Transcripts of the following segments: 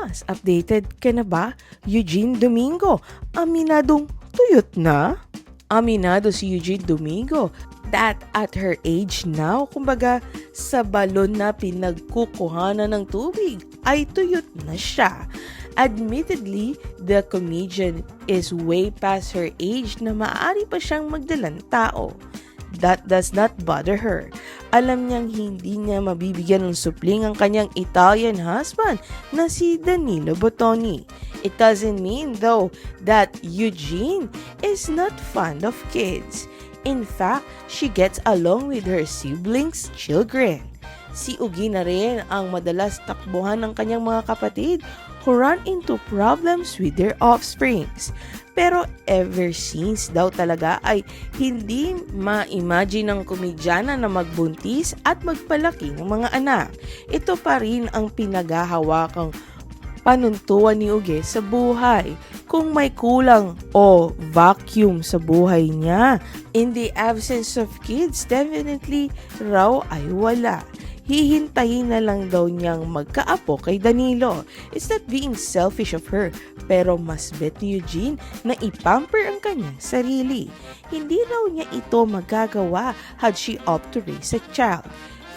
Pilipinas, updated ka na ba? Eugene Domingo, aminadong tuyot na? Aminado si Eugene Domingo that at her age now, kumbaga sa balon na pinagkukuhanan ng tubig ay tuyot na siya. Admittedly, the comedian is way past her age na maaari pa siyang magdalang tao. That does not bother her. Alam niyang hindi niya mabibigyan ng supling ang kanyang Italian husband na si Danilo Bottoni. It doesn't mean though that Eugene is not fond of kids. In fact, she gets along with her siblings' children. Si Ugi na rin ang madalas takbuhan ng kanyang mga kapatid who run into problems with their offsprings. Pero ever since daw talaga ay hindi ma-imagine ng komedyana na magbuntis at magpalaki ng mga anak. Ito pa rin ang pinaghahawakang panuntuan ni Uge sa buhay. Kung may kulang o vacuum sa buhay niya, in the absence of kids, definitely raw ay wala. Hihintayin na lang daw niyang magkaapo kay Danilo. It's not being selfish of her, pero mas bet ni Eugene na ipamper ang kanyang sarili. Hindi raw niya ito magagawa had she opt to raise a child.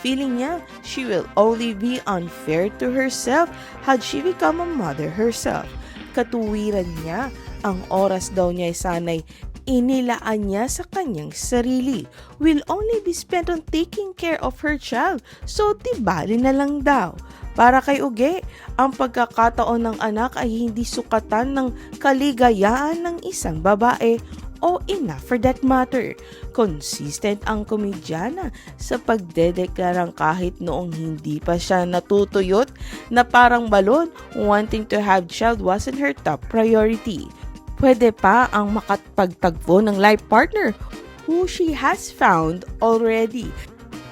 Feeling niya, she will only be unfair to herself had she become a mother herself. Katuwiran niya, ang oras daw niya ay sanay inilaan niya sa kanyang sarili. Will only be spent on taking care of her child, so tibali na lang daw. Para kay Uge, ang pagkakataon ng anak ay hindi sukatan ng kaligayaan ng isang babae o ina for that matter. Consistent ang komedyana sa pagdedeklarang kahit noong hindi pa siya natutuyot na parang balon, wanting to have child wasn't her top priority. Pwede pa ang makapagtagpo ng life partner who she has found already.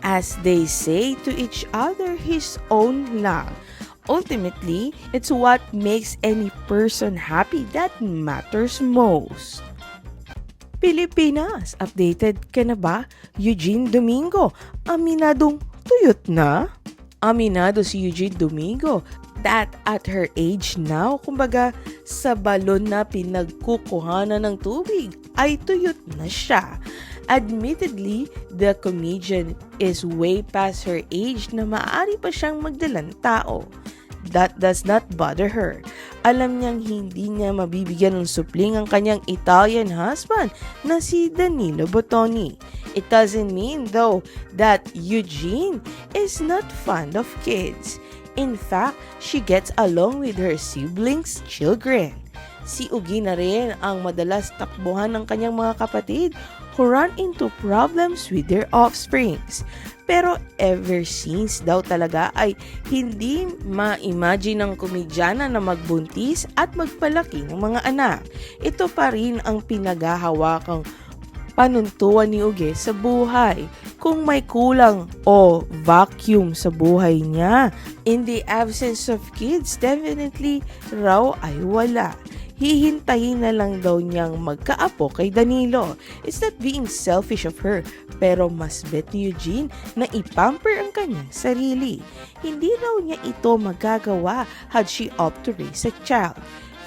As they say to each other, his own lang. Ultimately, it's what makes any person happy that matters most. Pilipinas, updated ka na ba? Eugene Domingo, aminadong tuyot na? Aminado si Eugene Domingo that at her age now, kumbaga sa balon na pinagkukuhanan ng tubig ay tuyot na siya. Admittedly, the comedian is way past her age na maaari pa siyang magdalang tao. That does not bother her. Alam niyang hindi niya mabibigyan ng supling ang kanyang Italian husband na si Danilo Bottoni. It doesn't mean though that Eugene is not fond of kids. In fact, she gets along with her siblings' children. Si Ugi na rin ang madalas takbuhan ng kanyang mga kapatid who run into problems with their offsprings. Pero ever since daw talaga ay hindi ma-imagine ng komedyana na magbuntis at magpalaki ng mga anak. Ito pa rin ang pinaghahawakang panuntuan ni Uge sa buhay. Kung may kulang o vacuum sa buhay niya, in the absence of kids, definitely raw ay wala. Hihintayin na lang daw niyang magkaapo kay Danilo. It's not being selfish of her, pero mas bet ni Eugene na ipamper ang kanyang sarili. Hindi raw niya ito magagawa had she opt to raise a child.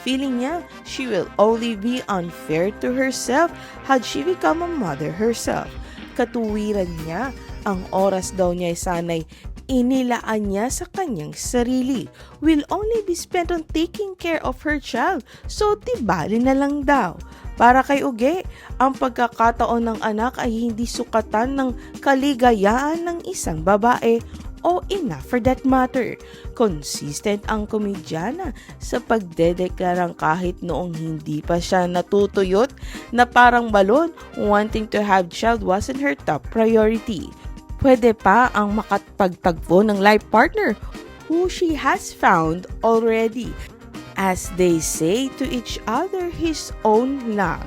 Feeling niya, she will only be unfair to herself had she become a mother herself. Katuwiran niya, ang oras daw niya ay sanay inilaan niya sa kanyang sarili. Will only be spent on taking care of her child, so tibali na lang daw. Para kay Uge, ang pagkakataon ng anak ay hindi sukatan ng kaligayaan ng isang babae o ina for that matter. Consistent ang komedyana sa pagdedeklarang kahit noong hindi pa siya natutuyot na parang balon, wanting to have child wasn't her top priority. Pwede pa ang makapagtagpo ng life partner who she has found already. As they say to each other, his own lang.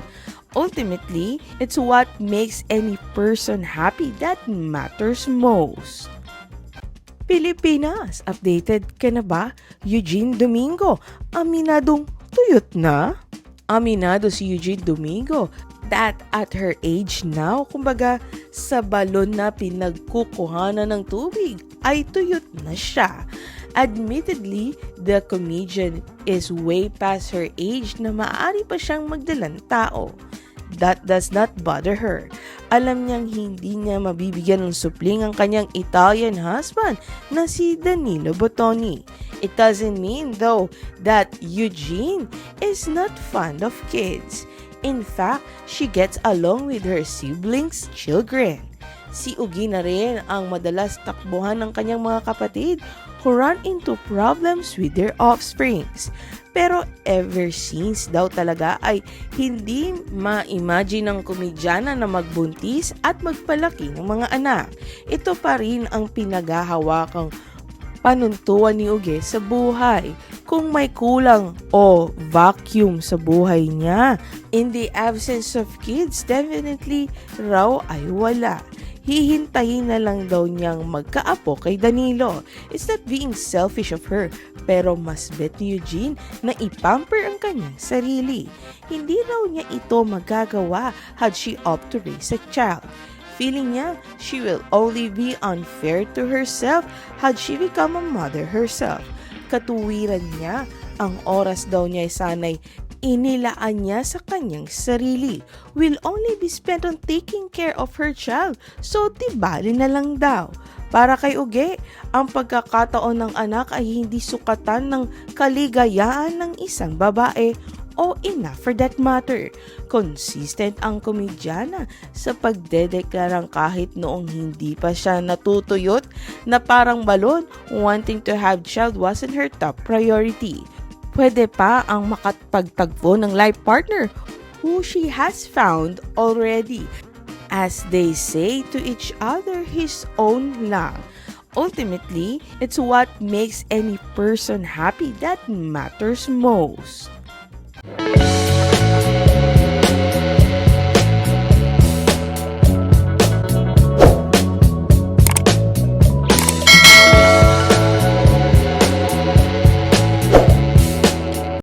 Ultimately, it's what makes any person happy that matters most. Pilipinas, updated ka na ba? Eugene Domingo, aminadong tuyot na? Aminado si Eugene Domingo that at her age now, kumbaga sa balon na pinagkukuhanan ng tubig ay tuyot na siya. Admittedly, the comedian is way past her age na maaari pa siyang magdalang tao. That does not bother her. Alam niyang hindi niya mabibigyan ng supling ang kanyang Italian husband na si Danilo Bottoni. It doesn't mean though that Eugene is not fond of kids. In fact, she gets along with her siblings' children. Si Ugi na rin ang madalas takbuhan ng kanyang mga kapatid who run into problems with their offsprings. Pero ever since daw talaga ay hindi ma-imagine ng komedyana na magbuntis at magpalaki ng mga anak. Ito pa rin ang pinaghahawakang panuntuan ni Uge sa buhay. Kung may kulang o vacuum sa buhay niya, in the absence of kids, definitely raw ay wala. Hihintayin na lang daw niyang magkaapo kay Danilo. It's not being selfish of her, pero mas bet ni Eugene na ipamper ang kanyang sarili. Hindi raw niya ito magagawa had she opt to raise a child. Feeling niya, she will only be unfair to herself had she become a mother herself. Katuwiran niya, ang oras daw niya ay sanay inilaan niya sa kanyang sarili will only be spent on taking care of her child, so tibali na lang daw. Para kay Uge, ang pagkakataon ng anak ay hindi sukatan ng kaligayaan ng isang babae o ina for that matter. Consistent ang komedyana sa pagdedeklarang kahit noong hindi pa siya natutuyot na parang balon, wanting to have child wasn't her top priority. Pwede pa ang makapagtagpo ng life partner who she has found already. As they say to each other, his own lang. Ultimately, it's what makes any person happy that matters most.